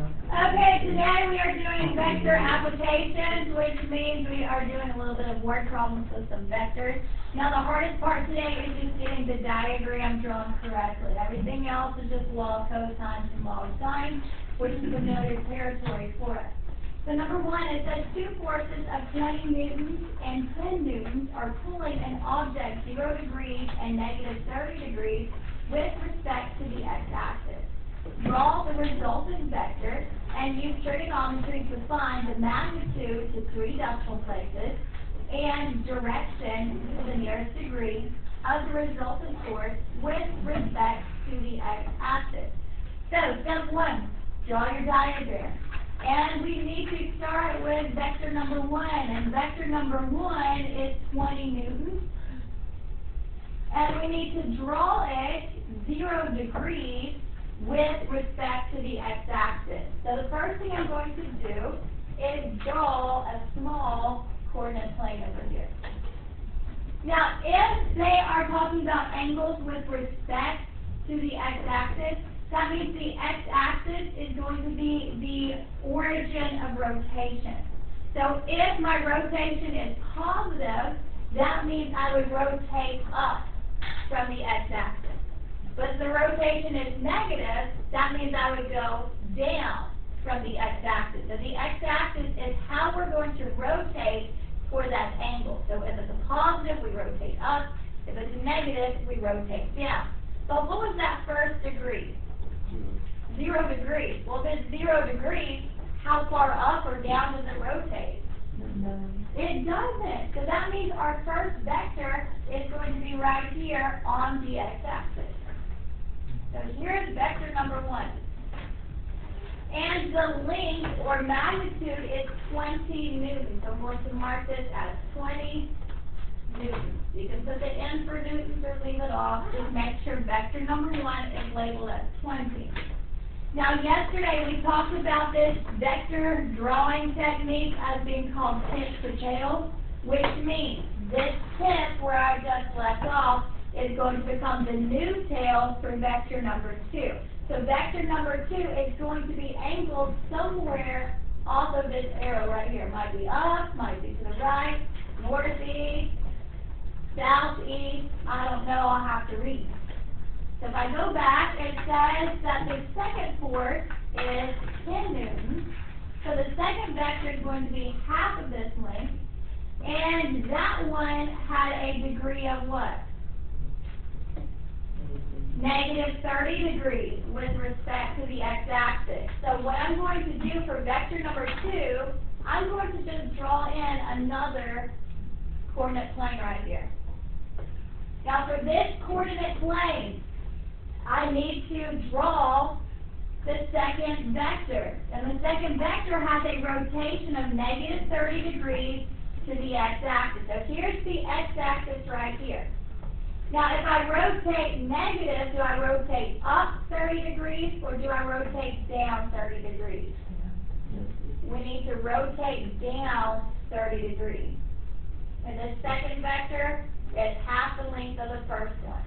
Okay, today we are doing vector applications, which means we are doing a little bit of word problems with some vectors. Now, the hardest part today is just getting the diagram drawn correctly. Everything else is just law of cosine and law of sine, which is familiar territory for us. So number one, it says two forces of 20 newtons and 10 newtons are pulling an object 0 degrees and negative 30 degrees with respect to the x-axis. Draw the resultant vector and use trigonometry to find the magnitude to 3 decimal places and direction to the nearest degree of the resultant force with respect to the x-axis. So, step one, draw your diagram. And we need to start with vector number one. And vector number one is 20 newtons. And we need to draw it 0 degrees with respect to the x-axis. So the first thing I'm going to do is draw a small coordinate plane over here. Now, if they are talking about angles with respect to the x-axis, that means the x-axis is going to be the origin of rotation. So if my rotation is positive, that means I would rotate up from the x-axis. But if the rotation is negative, that means I would go down from the x-axis. So the x-axis is how we're going to rotate for that angle. So if it's a positive, we rotate up. If it's negative, we rotate down. But what was that first degree? 0 degrees. Well, if it's 0 degrees, how far up or down does it rotate? It doesn't. So that means our first vector is going to be right here on the x-axis. So here's vector number one. And the length or magnitude is 20 newtons. So I'm going to mark this as 20 newtons. You can put the N for newtons or leave it off. Just make sure vector number one is labeled as 20. Now, yesterday we talked about this vector drawing technique as being called tip to tail, which means this tip where I just left off is going to become the new tail for vector number two. So vector number two is going to be angled somewhere off of this arrow right here. Might be up, might be to the right, northeast, southeast, I don't know, I'll have to read. So if I go back, it says that the second force is 10 newtons. So the second vector is going to be half of this length, and that one had a degree of what? Negative 30 degrees with respect to the x-axis. So what I'm going to do for vector number two, I'm going to just draw in another coordinate plane right here. Now for this coordinate plane, I need to draw the second vector. And the second vector has a rotation of negative 30 degrees to the x-axis. So here's the x-axis right here. Now if I rotate negative, do I rotate up 30 degrees or do I rotate down 30 degrees? We need to rotate down 30 degrees. And the second vector is half the length of the first one.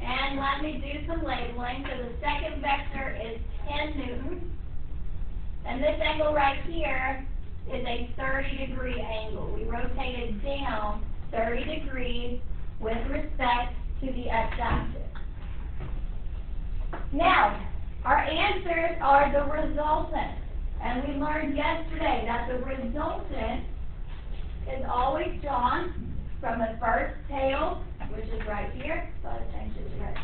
And let me do some labeling. So the second vector is 10 newtons. And this angle right here is a 30-degree angle. We rotated down 30 degrees with respect to the x-axis. Now, our answers are the resultant. And we learned yesterday that the resultant is always drawn from the first tail, which is right here. So I changed it to right.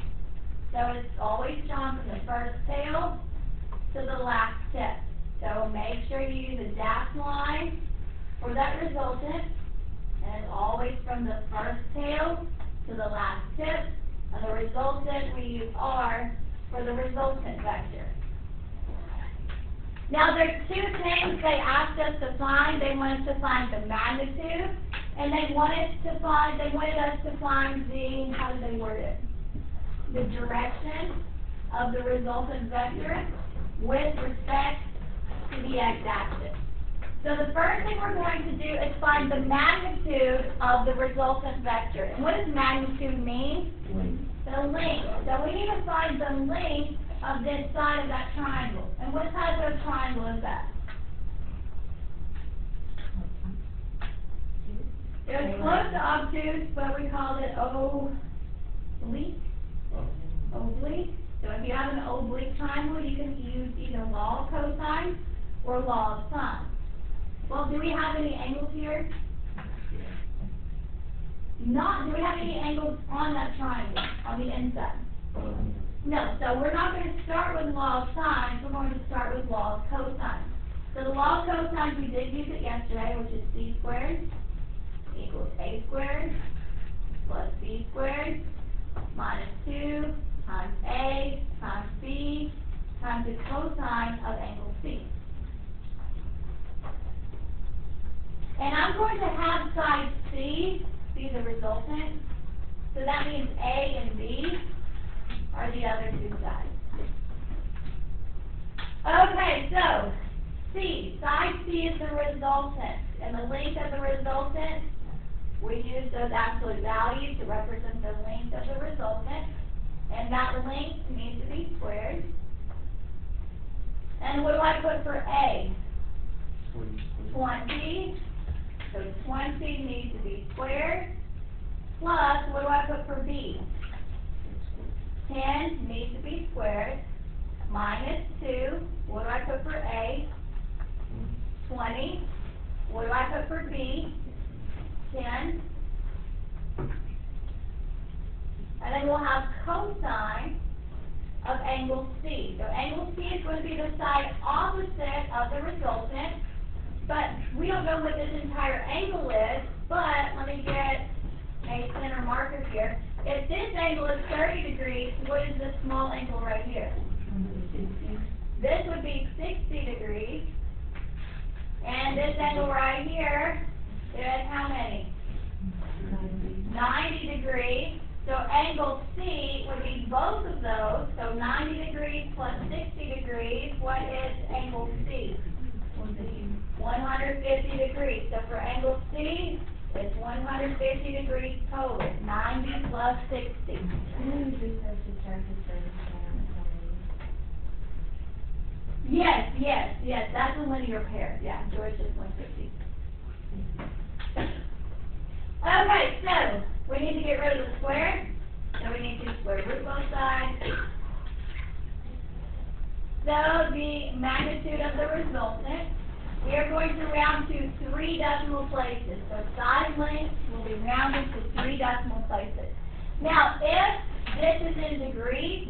So it's always drawn from the first tail to the last tip. So make sure you use a dashed line for that resultant. And it's always from the first tail to the last tip. And the resultant, we use R for the resultant vector. Now, there's two things they asked us to find. They wanted us to find the magnitude, and they wanted us to find the, how did they word it? The direction of the resultant vector with respect to the x-axis. So the first thing we're going to do is find the magnitude of the resultant vector. And what does magnitude mean? The length. So we need to find the length of this side of that triangle. And what type of triangle is that? It was close to obtuse, but we called it oblique. Oblique. So if you have an oblique triangle, you can use either law of cosine or law of sine. Well, do we have any angles here? Do we have any angles on that triangle, on the inside? No, so we're not going to start with law of sine, we're going to start with law of cosine. So the law of cosine, we did use it yesterday, which is c squared equals a squared plus b squared minus 2 times a times b times the cosine of angle c. And I'm going to have side c be the resultant, so that means a and b are the other two sides. Okay, so side c is the resultant, and the length of the resultant, we use those absolute values to represent the length of the resultant, and that length needs to be squared. And what do I put for a? 20. So 20 needs to be squared, plus, what do I put for b? 10 needs to be squared, minus 2, what do I put for a? 20. What do I put for b? 10. And then we'll have cosine of angle c. So angle c is going to be the side opposite of the resultant, but we don't know what this entire angle is, but let me get a center marker here. If this angle is 30 degrees, what is this small angle right here? This would be 60 degrees. And this angle right here is how many? 90 degrees. So angle C would be both of those. So 90 degrees plus 60 degrees. What is angle C? 150 degrees. So for angle C, it's 150 degrees total. 90 plus 60. Yes, that's a linear pair. Yeah, so it's just 150. Okay, so we need to get rid of the square. So we need to square root both sides. So the magnitude of the resultant, we are going to round to 3 decimal places. So side length will be rounded to 3 decimal places. Now, if this is in degrees,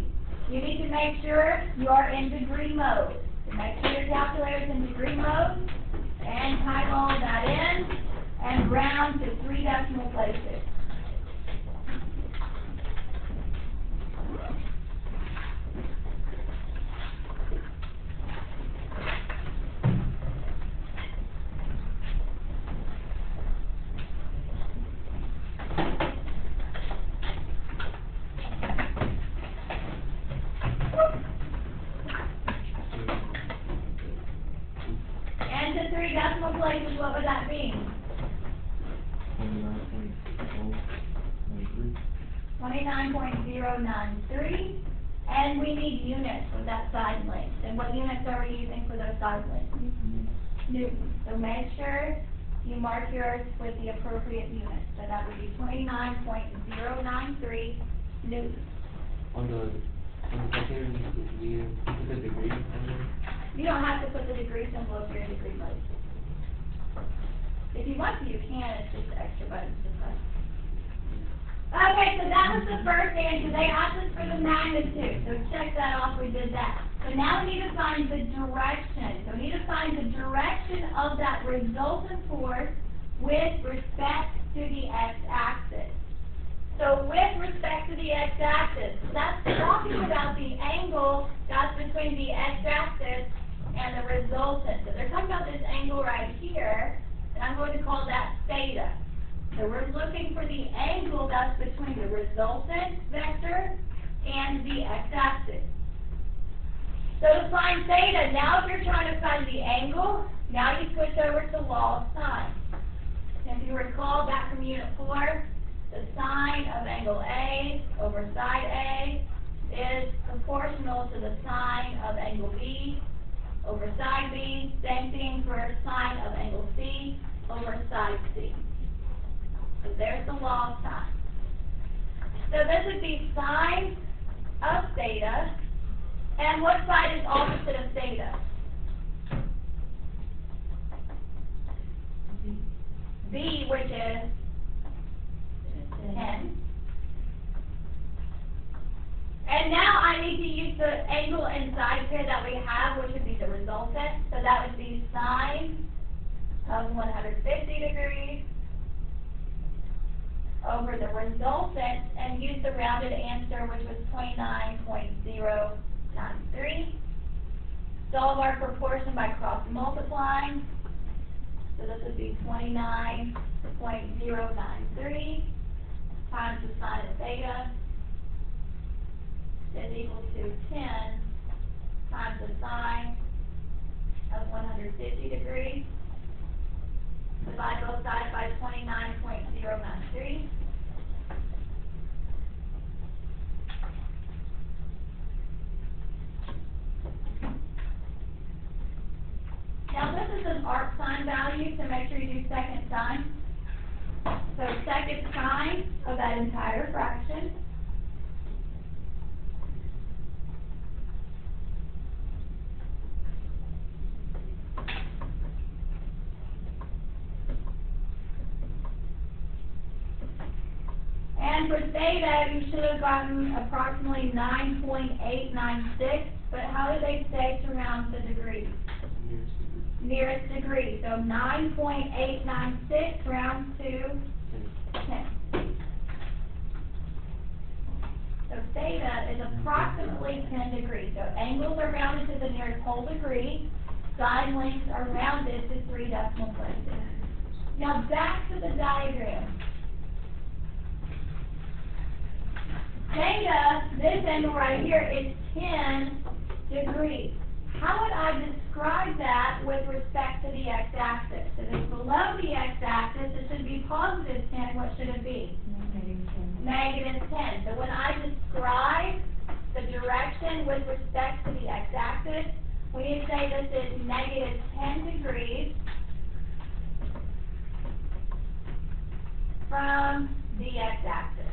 you need to make sure you are in degree mode. So make sure your calculator is in degree mode, and type all of that in, and round to 3 decimal places. And to 3 decimal places, what would that be? 29.093. And we need units for that side length. And what units are we using for those side lengths? Newton. So make sure you mark yours with the appropriate unit. So that would be 29.093 Newtons. On the calculator, we put the degree under? You don't have to put the degree symbol if you're in degree mode. If you want to, you can. It's just extra buttons to press. Okay, so that was the first answer. They asked us for the magnitude. So check that off. We did that. So now we need to find the direction. So we need to find the direction of that resultant force with respect to the x-axis. So with respect to the x-axis, that's talking about the angle that's between the x-axis and the resultant. So they're talking about this angle right here, and I'm going to call that theta. So we're looking for the angle that's between the resultant vector and the x-axis. So to find theta, now if you're trying to find the angle, now you switch over to law of sine. If you recall back from Unit 4, the sine of angle A over side A is proportional to the sine of angle B over side B. Same thing for sine of angle C over side C. So there's the law of sine. So this would be sine of theta. And what side is opposite of theta? B, which is 10. And now I need to use the angle inside here that we have, which would be the resultant. So that would be sine of 150 degrees over the resultant, and use the rounded answer, which was 29.093. Solve our proportion by cross multiplying. So this would be 29.093 times the sine of theta is equal to 10 times the sine of 150 degrees. Divide both sides by 29.093. Now this is an arc sine value, so make sure you do second sine. So second sine of that entire fraction and for theta, you should have gotten approximately 9.896, but how do they say to round the degrees? Nearest degree. So 9.896 rounds to 10. So theta is approximately 10 degrees. So angles are rounded to the nearest whole degree. Side lengths are rounded to 3 decimal places. Now back to the diagram. Theta, this angle right here, is 10 degrees. How would I describe that with respect to the x-axis? If it's below the x-axis, it should be positive 10. What should it be? Negative 10. So when I describe the direction with respect to the x-axis, we need to say this is negative 10 degrees from the x-axis.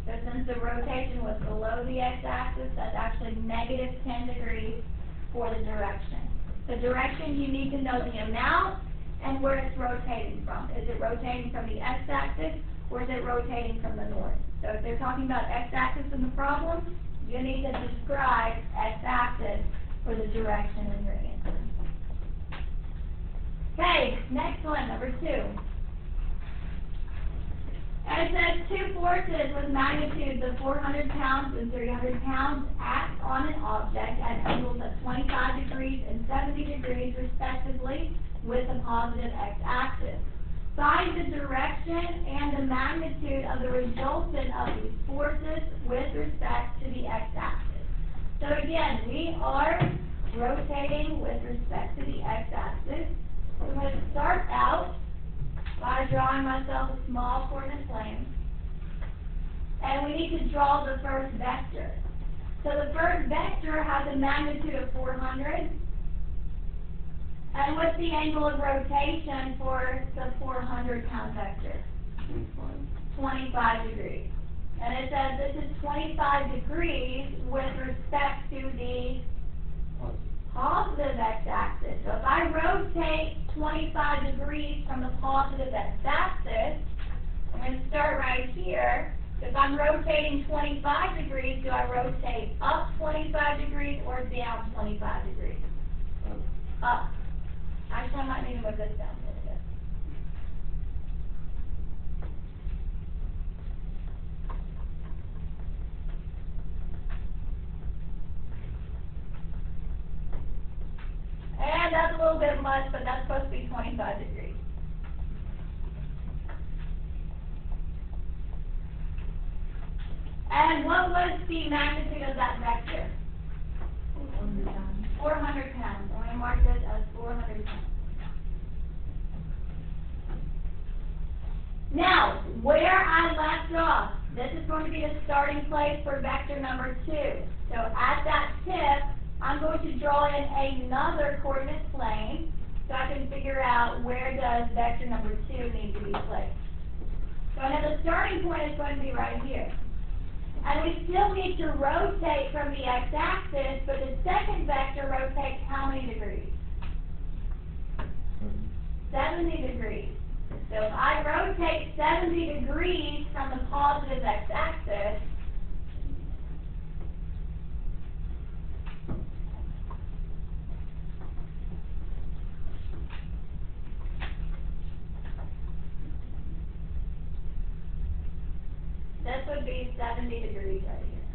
So since the rotation was below the x-axis, that's actually negative 10 degrees for the direction. The direction, you need to know the amount and where it's rotating from. Is it rotating from the x-axis or is it rotating from the north? So if they're talking about x-axis in the problem, you need to describe x-axis for the direction in your answer. Okay, next one, number 2. And it says two forces with magnitudes of 400 pounds and 300 pounds act on an object at angles of 25 degrees and 70 degrees respectively with the positive x-axis. Find the direction and the magnitude of the resultant of these forces with respect to the x-axis. So again, we are rotating with respect to the x-axis. So I'm going to start out by drawing myself a small coordinate plane. And we need to draw the first vector. So the first vector has a magnitude of 400. And what's the angle of rotation for the 400-pound vector? 25 degrees. And it says this is 25 degrees with respect to the positive x-axis. So if I rotate 25 degrees from the positive x-axis, I'm going to start right here. So if I'm rotating 25 degrees, do I rotate up 25 degrees or down 25 degrees? Up. Actually, I might need to move this down a little bit. And that's a little bit much, but that's supposed to be 25 degrees. And what was the magnitude of that vector? 400 pounds. I'm going to mark this as 400 pounds. Now, where I left off, This is going to be the starting place for vector number 2. So at that tip, I'm going to draw in another coordinate plane so I can figure out where does vector number 2 need to be placed. So I know the starting point is going to be right here. And we still need to rotate from the x-axis, but the second vector rotates how many degrees? 70 degrees. So if I rotate 70 degrees from the positive x-axis, this would be 70 degrees right here.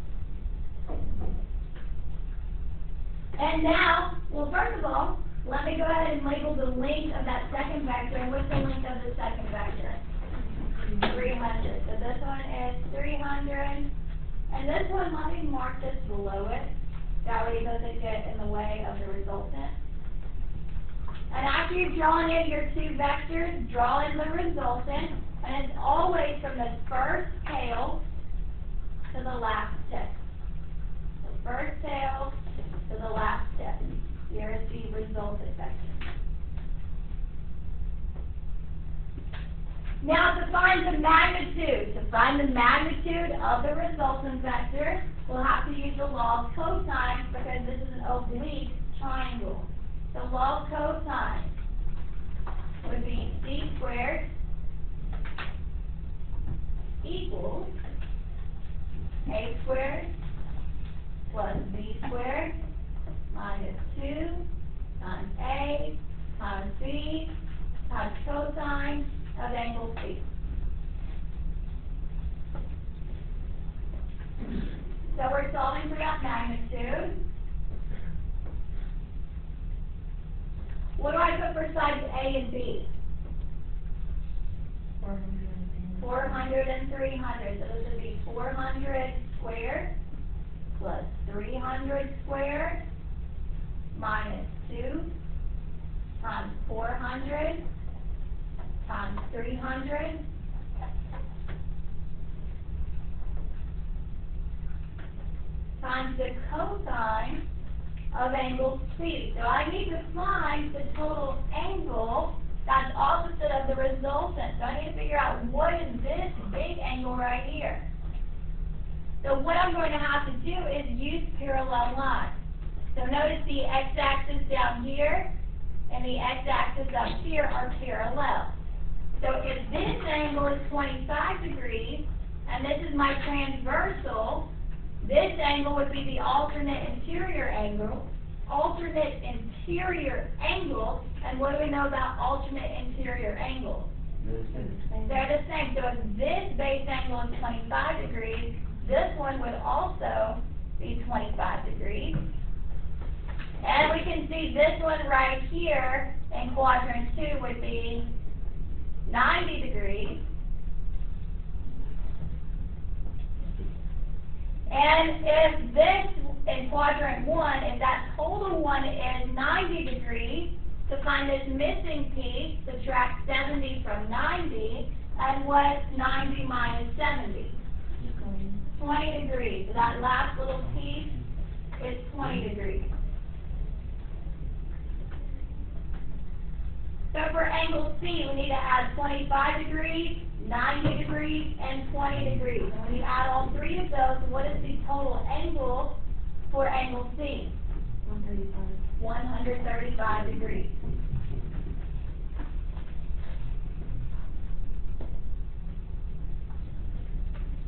And now, well, first of all, let me go ahead and label the length of that second vector. And what's the length of the second vector? 300. So this one is 300. And this one, let me mark this below it. That way it doesn't get in the way of the resultant. And after you've drawn in your two vectors, draw in the resultant. And it's always from the first tail to the last tip. The first tail to the last tip. Here is the resultant vector. Now to find the magnitude. To find the magnitude of the resultant vector, we'll have to use the law of cosine because this is an oblique triangle. The law of cosine would be c squared equals a squared plus b squared minus 2 times a times b times cosine of angle c. So we're solving for that magnitude. What do I put for sides A and B? 400 and 300. So this would be 400 squared plus 300 squared minus 2 times 400 times 300 times the cosine of angle C. So I need to find the total angle that's opposite of the resultant. So I need to figure out what is this big angle right here. So what I'm going to have to do is use parallel lines. So notice the x-axis down here and the x-axis up here are parallel. So if this angle is 25 degrees, and this is my transversal, this angle would be the alternate interior angle. And what do we know about alternate interior angles? They're the same. So if this base angle is 25 degrees, this one would also be 25 degrees. And we can see this one right here in quadrant 2 would be 90 degrees. And if this in quadrant 1, if that total one is 90 degrees, to find this missing piece, subtract 70 from 90, and what's 90 minus 70? 20 degrees. So that last little piece is 20 degrees. So for angle C, we need to add 25 degrees, 90 degrees, and 20 degrees. And when you add all three of those, what is the total angle for angle C? 135 degrees.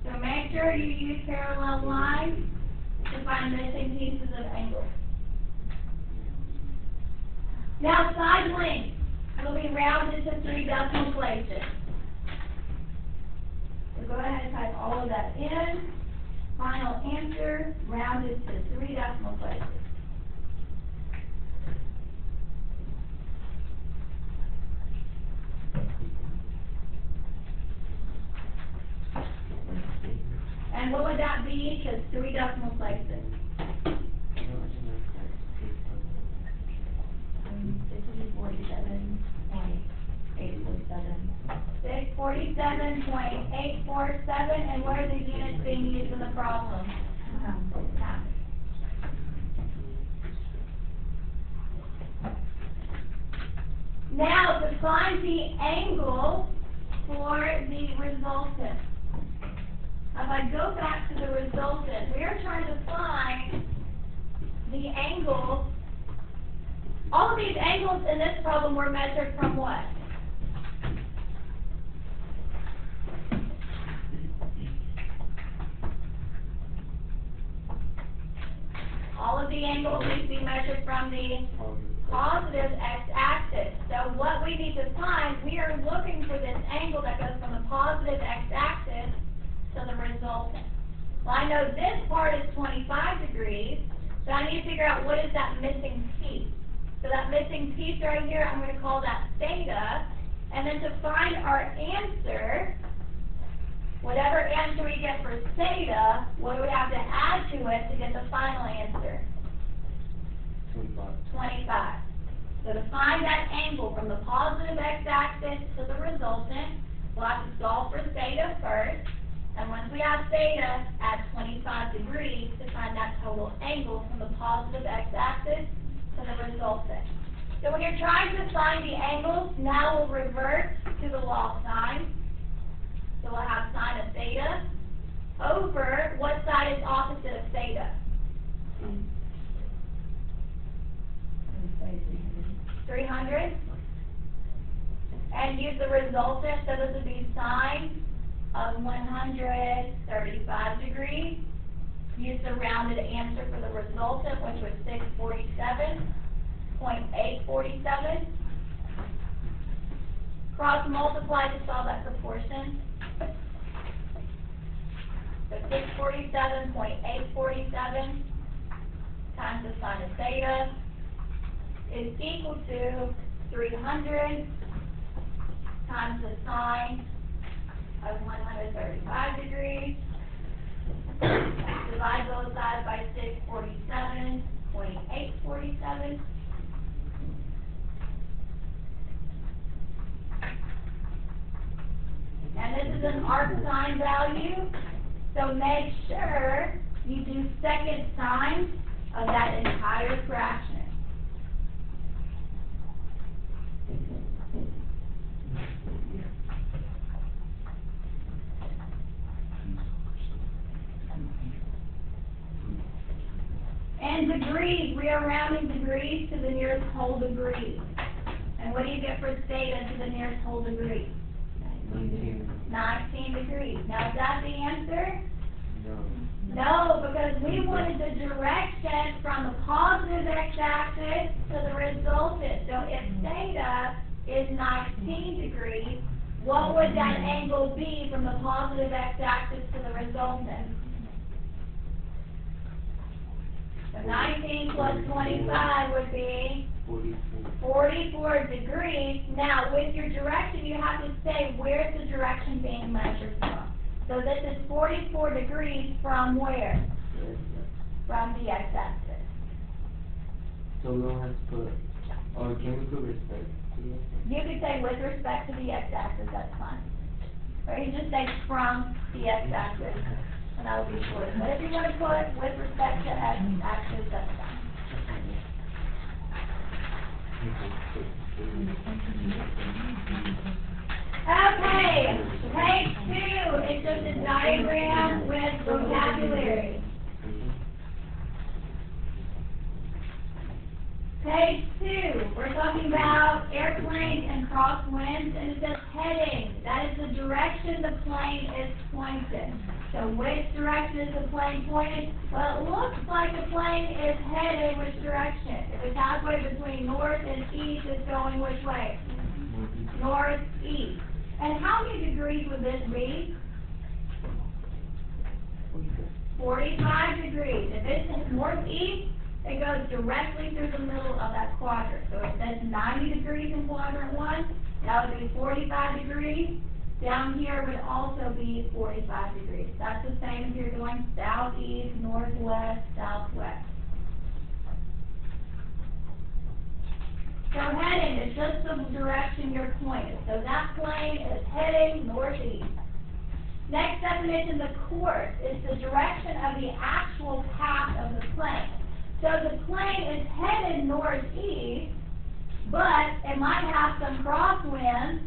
So make sure you use parallel lines to find missing pieces of angles. Now side length will be rounded to 3 decimal places. So go ahead and type all of that in. Final answer, rounded to 3 decimal places. And what would that be to 3 decimal places? 647.847. or 7, and what are the units being used in the problem? Now, to find the angle for the resultant. If I go back to the resultant, we are trying to find the angle. All of these angles in this problem were measured from what? All of the angles need to be measured from the positive x-axis. So what we need to find, we are looking for this angle that goes from the positive x-axis to the resultant. Well, I know this part is 25 degrees, so I need to figure out what is that missing piece. So that missing piece right here, I'm going to call that theta. And then to find our answer, whatever answer we get for theta, what do we have to add to it to get the final answer? 25. So to find that angle from the positive x-axis to the resultant, we'll have to solve for theta first. And once we have theta at 25 degrees to find that total angle from the positive x-axis to the resultant. So when you're trying to find the angles, now we'll revert to the law sign. So we'll have sine of theta over, what side is opposite of theta? 300. And use the resultant, so this would be sine of 135 degrees. Use the rounded answer for the resultant, which was 647.847. Cross multiply to solve that proportion. So 647.847 times the sine of theta is equal to 300 times the sine of 135 degrees. Divide both sides by 647.847. And this is an arc sine value, so make sure you do second sine of that entire fraction. And degrees, we are rounding degrees to the nearest whole degree. And what do you get for theta to the nearest whole degree? 19 degrees. Now, is that the answer? No, because we wanted the direction from the positive x-axis to the resultant. So if theta is 19 degrees, what would that angle be from the positive x-axis to the resultant? So 19 plus 25 would be 44 degrees. Now, with your direction, you have to say where's the direction being measured from. So this is 44 degrees from where? From the x-axis. So we don't have to put, or can we put respect to the x-axis? You could say with respect to the x-axis, that's fine. Or you just say from the x-axis, and that would be short. But if you want to put with respect to x-axis, that's fine. Okay, page 2 is just a diagram with vocabulary. Page 2, we're talking about airplanes and crosswinds, and it says heading. That is the direction the plane is pointed. So which direction is the plane pointed? Well, it looks like the plane is headed which direction? If it's halfway between north and east, it's going which way? Northeast. And how many degrees would this be? 45 degrees. If it's northeast, it goes directly through the middle of that quadrant. So it says 90 degrees in quadrant 1, that would be 45 degrees. Down here would also be 45 degrees. That's the same if you're going southeast, northwest, southwest. So heading is just the direction you're pointed. So that plane is heading northeast. Next definition, the course is the direction of the actual path of the plane. So the plane is headed northeast, but it might have some crosswinds,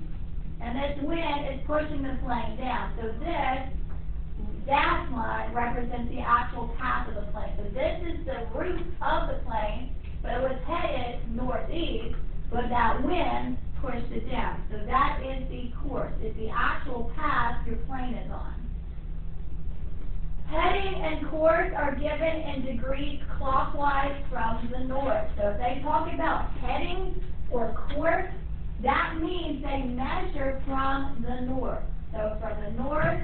and this wind is pushing the plane down. So this dashed line represents the actual path of the plane. So this is the route of the plane, but it was headed northeast, but that wind pushed it down. So that is the course. It's the actual path your plane is on. Heading and course are given in degrees clockwise from the north. So if they talk about heading or course, that means they measure from the north. So from the north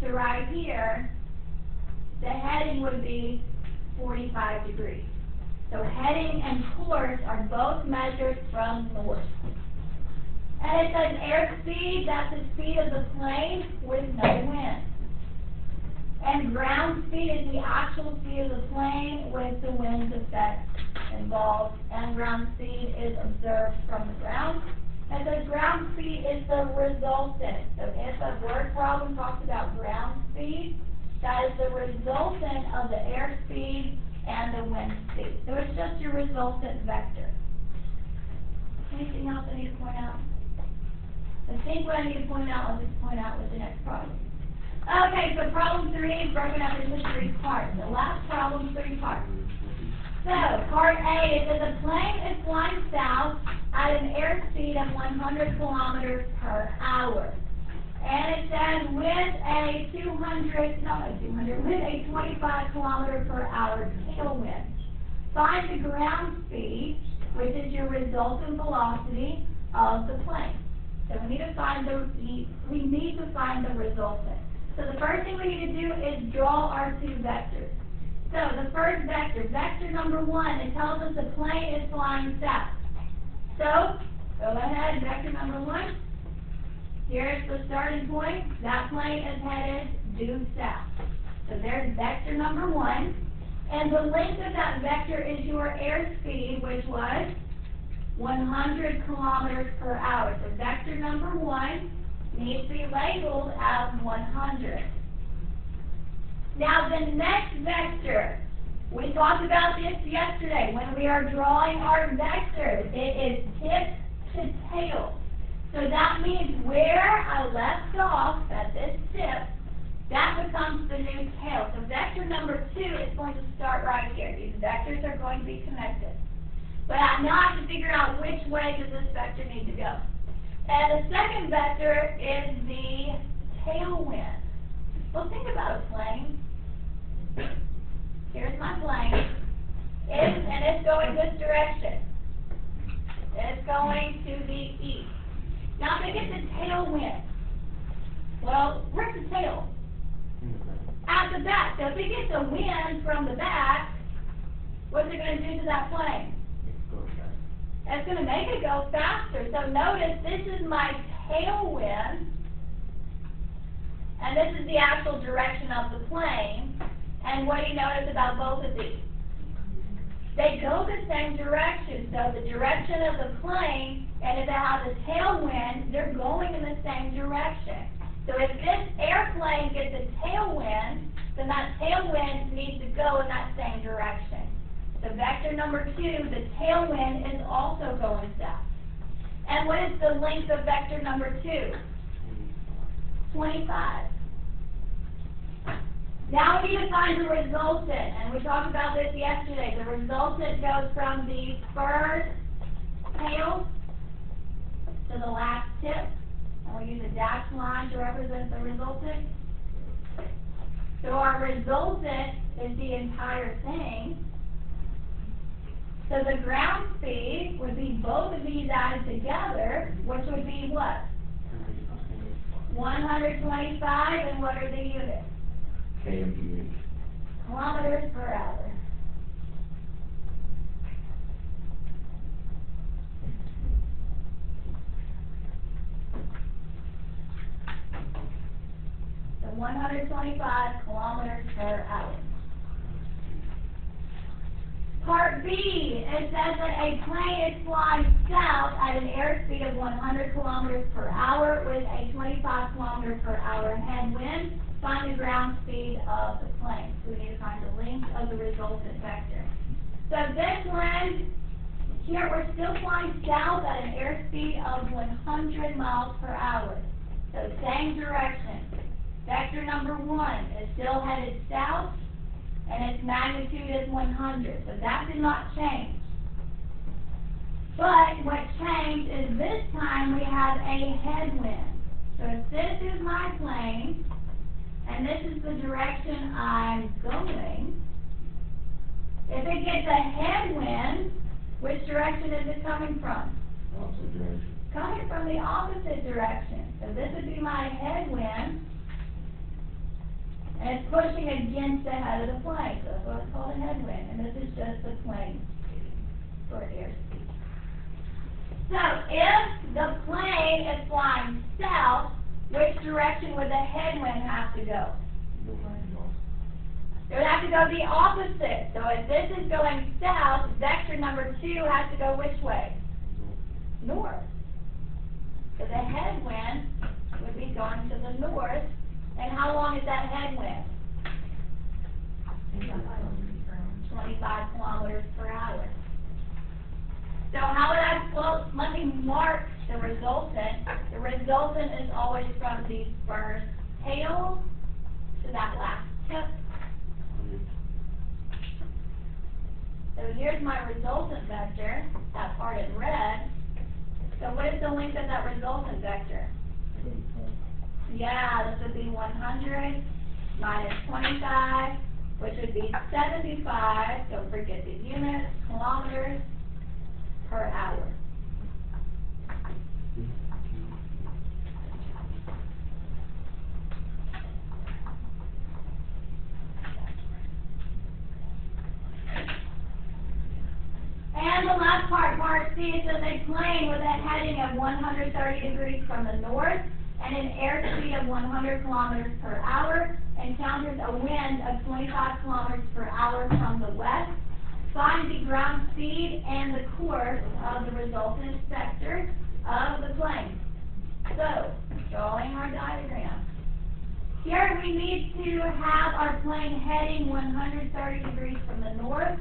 to right here, the heading would be 45 degrees. So heading and course are both measured from north. And it says airspeed, that's the speed of the plane with no wind. And ground speed is the actual speed of the plane with the wind effect involved. And ground speed is observed from the ground. And the ground speed is the resultant. So if a word problem talks about ground speed, that is the resultant of the airspeed and the wind speed. So it's just your resultant vector. Anything else I need to point out? I think what I need to point out, I'll just point out with the next problem. Okay, so problem 3 is broken up into 3 parts. The last problem, 3 parts. So, part A, it says a plane is flying south at an airspeed of 100 kilometers per hour. And it says with a 25 kilometer per hour tailwind. Find the ground speed, which is your resultant velocity of the plane. So we need to find the resultant. So the first thing we need to do is draw our 2 vectors. So the first vector, vector number 1, it tells us the plane is flying south. So go ahead, vector number 1. Here's the starting point. That plane is headed due south. So there's vector number 1. And the length of that vector is your airspeed, which was 100 kilometers per hour. So vector number 1 needs to be labeled as 100. Now the next vector, we talked about this yesterday when we are drawing our vectors. It is tip to tail. So that means where I left off at this tip, that becomes the new tail. So vector number 2 is going to start right here. These vectors are going to be connected. But I now have to figure out which way does this vector need to go. And the second vector is the tailwind. Well, think about a plane. Here's my plane. And it's going this direction. It's going to the east. Now, if I get the tailwind, well, where's the tail? At the back. So if it gets a wind from the back, what's it going to do to that plane? It's going to make it go faster. So notice this is my tailwind, and this is the actual direction of the plane. And what do you notice about both of these? They go the same direction. So the direction of the plane, and if it has a tailwind, they're going in the same direction. So if this airplane gets a tailwind, then that tailwind needs to go in that same direction. So vector number 2, the tailwind is also going south. And what is the length of vector number 2? 25. Now we need to find the resultant, and we talked about this yesterday. The resultant goes from the first tail to the last tip, and we use a dashed line to represent the resultant. So our resultant is the entire thing. So the ground speed would be both of these added together, which would be what? 125, and what are the units? km. Kilometers per hour. So 125 kilometers per hour. Part Part B, it says that a plane is flying south at an airspeed of 100 kilometers per hour with a 25 kilometer per hour headwind. Find the ground speed of the plane. So we need to find the length of the resultant vector. So this one, here we're still flying south at an airspeed of 100 miles per hour. So same direction. Vector number 1 is still headed south, and its magnitude is 100. So that did not change. But what changed is this time we have a headwind. So if this is my plane, and this is the direction I'm going, if it gets a headwind, which direction is it coming from? Opposite direction. Coming from the opposite direction. So this would be my headwind, and it's pushing against the head of the plane. So that's why it's called a headwind, and this is just the plane for airspeed. So if the plane is flying south, which direction would the headwind have to go? It would have to go the opposite. So if this is going south, vector number 2 has to go which way? North. So the headwind would be going to the north. And how long is that headwind? 25 kilometers per hour. So how would I, well, let me mark the resultant. The resultant is always from the first tail to that last tip. So here's my resultant vector, that part in red. So what is the length of that resultant vector? Yeah, this would be 100 minus 25, which would be 75. Don't forget the units, kilometers per hour. And the last part, part C, it says a plane with a heading of 130 degrees from the north and an airspeed of 100 kilometers per hour encounters a wind of 25 kilometers per hour from the west. Find the ground speed and the course of the resultant vector of the plane. So, drawing our diagram. Here we need to have our plane heading 130 degrees from the north.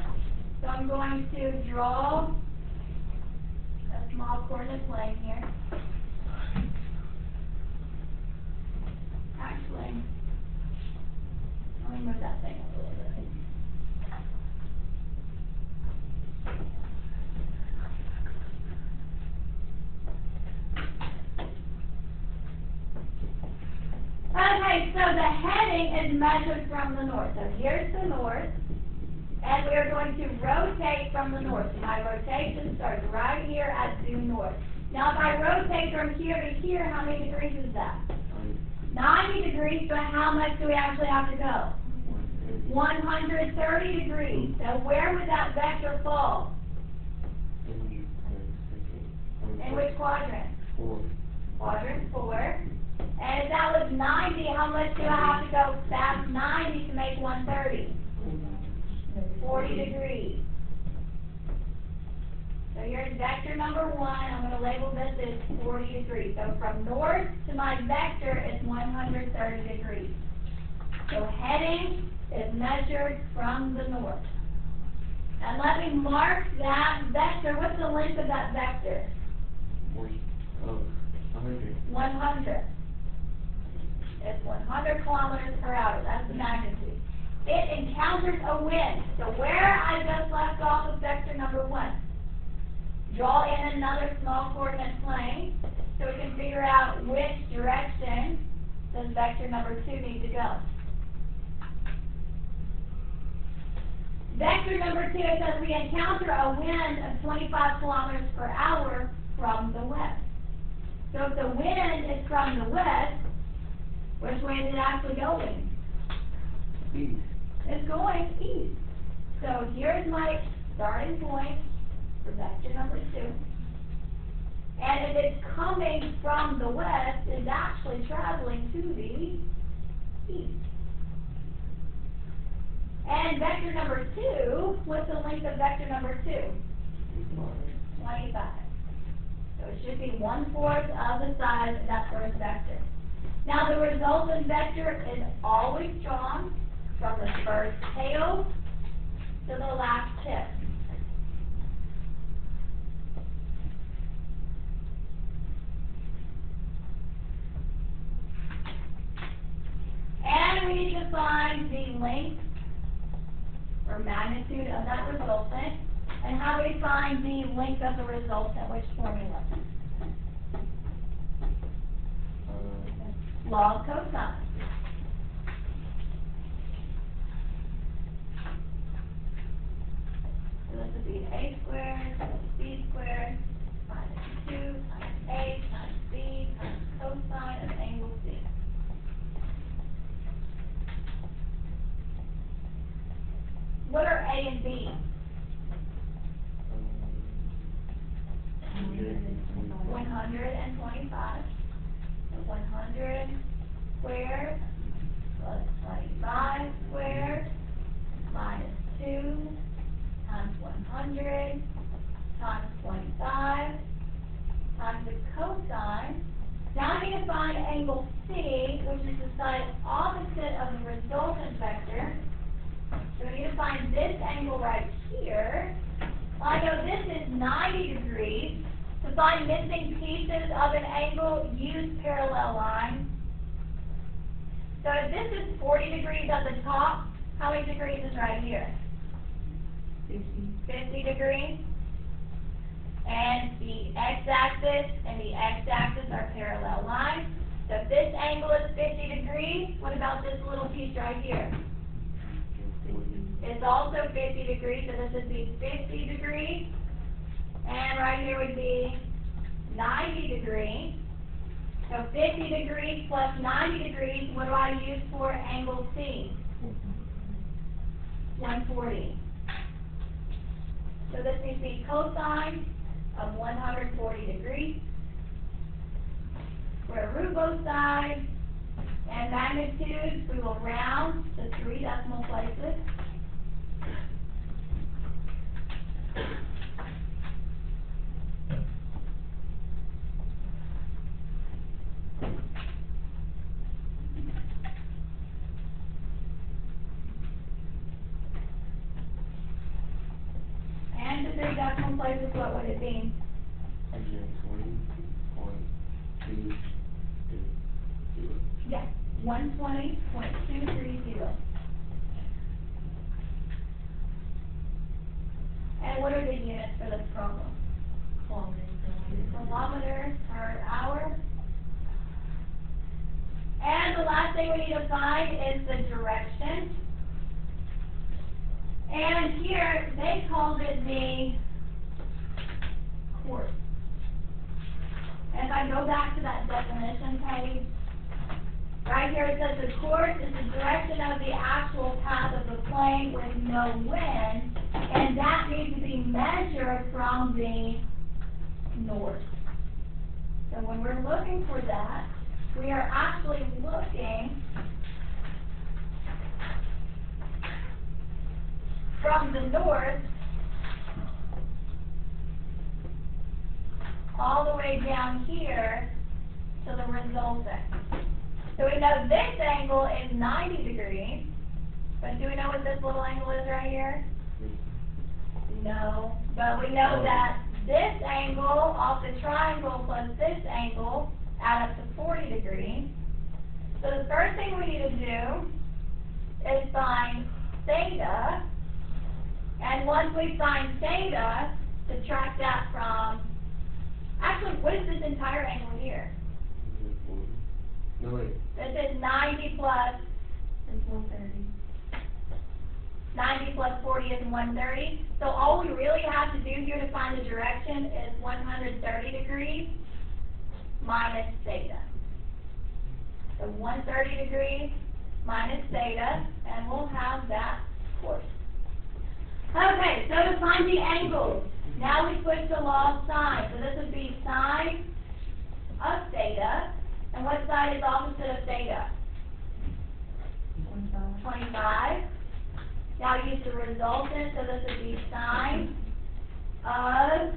So I'm going to draw a small coordinate plane here. Actually, let me move that thing up a little bit. Okay, so the heading is measured from the north. So here's the north. And we are going to rotate from the north. So my rotation starts right here at due north. Now if I rotate from here to here, how many degrees is that? 90 degrees, but how much do we actually have to go? 130 degrees. So where would that vector fall? In which quadrant? 4. Quadrant 4. And if that was 90, how much do I have to go past 90 to make 130? 40 degrees. So here's vector number 1. I'm going to label this as 40 degrees. So from north to my vector is 130 degrees. So heading is measured from the north. And let me mark that vector. What's the length of that vector? 100. 100. It's 100 kilometers per hour. That's the magnitude. It encounters a wind. So where I just left off with vector number 1, draw in another small coordinate plane so we can figure out which direction does vector number 2 need to go. Vector number 2 says we encounter a wind of 25 kilometers per hour from the west. So if the wind is from the west, which way is it actually going? East. It's going east. So here's my starting point for vector number 2. And if it's coming from the west, it's actually traveling to the east. And vector number 2, what's the length length of vector number 2? 25. So it should be 1/4 of the size of that first vector. Now the resultant vector is always drawn from the first tail to the last tip. And we need to find the length or magnitude of that resultant. And how do we find the length of the resultant? Which formula? Law of cosine. So this would be a squared plus b squared minus 2 times a times b times cosine of angle c. What are a and b? 125. So 100 squared plus 25 squared minus 2 times 100 times 25 times the cosine. Now I need to find angle C, which is the side opposite of the resultant vector. So we need to find this angle right here. Well, I know this is 90 degrees. To find missing pieces of an angle, use parallel lines. So if this is 40 degrees at the top, how many degrees is right here? 50 degrees. And the x-axis and the x-axis are parallel lines. So if this angle is 50 degrees, what about this little piece right here? It's also 50 degrees, so this would be 50 degrees. And right here would be 90 degrees. So 50 degrees plus 90 degrees, what do I use for angle C? 140. So this needs to be cosine of 140 degrees. Square root both sides. And magnitudes, we will round to 3 decimal places. And to 3 decimal places, what would it be? 120.230. Yes, 120.230. And what are the units for this problem? Kilometers per hour. And the last thing we need to find is the direction. And here, they called it the course. And if I go back to that definition page, right here it says the course is the direction of the actual path of the plane with no wind, and that needs to be measured from the north. So when we're looking for that, we are actually looking from the north all the way down here to the resultant. So we know this angle is 90 degrees, but do we know what this little angle is right here? No, but we know that this angle off the triangle plus this angle add up to 40 degrees. So the first thing we need to do is find theta, and once we find theta, subtract that from, actually, what is this entire angle here? No, wait. This is 90 plus, it's 130. 90 plus 40 is 130. So all we really have to do here to find the direction is 130 degrees minus theta. So 130 degrees minus theta, and we'll have that course. Okay, so to find the angles, now we switch to law of sine. So this would be sine of theta. And what side is opposite of theta? 25. Now use the resultant, so this would be sine of,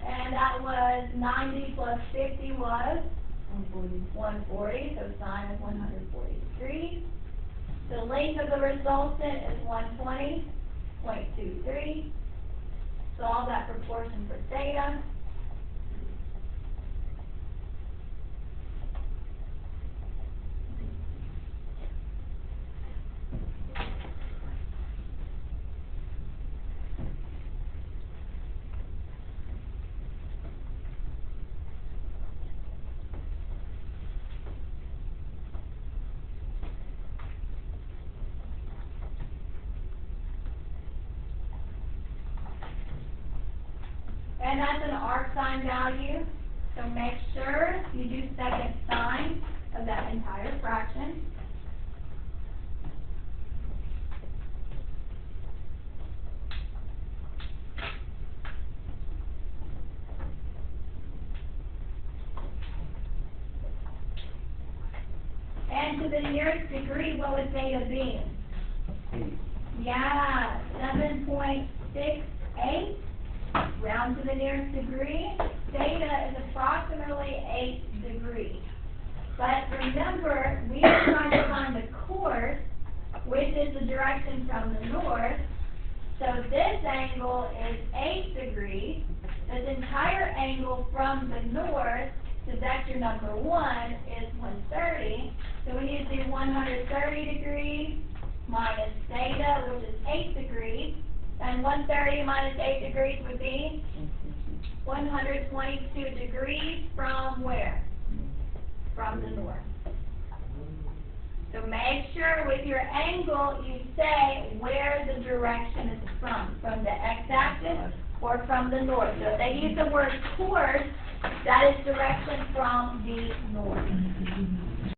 and that was 90 plus 50 was 140, so sine of 140 degrees. The length of the resultant is 120.23. Solve that proportion for theta. And that's an arcsine value, so make sure you do second sine of that entire fraction. And to the nearest degree, what would theta be? 8. Yeah, 7.68. Round to the nearest degree. Theta is approximately 8 degrees. But remember, we are trying to find the course, which is the direction from the north. So this angle is 8 degrees. This entire angle from the north to vector number 1 is 130. So we need to do 130 degrees minus theta, which is 8 degrees. And 130 minus 8 degrees would be 122 degrees from where? From the north. So make sure with your angle you say where the direction is from the x-axis or from the north. So if they use the word course, that is direction from the north.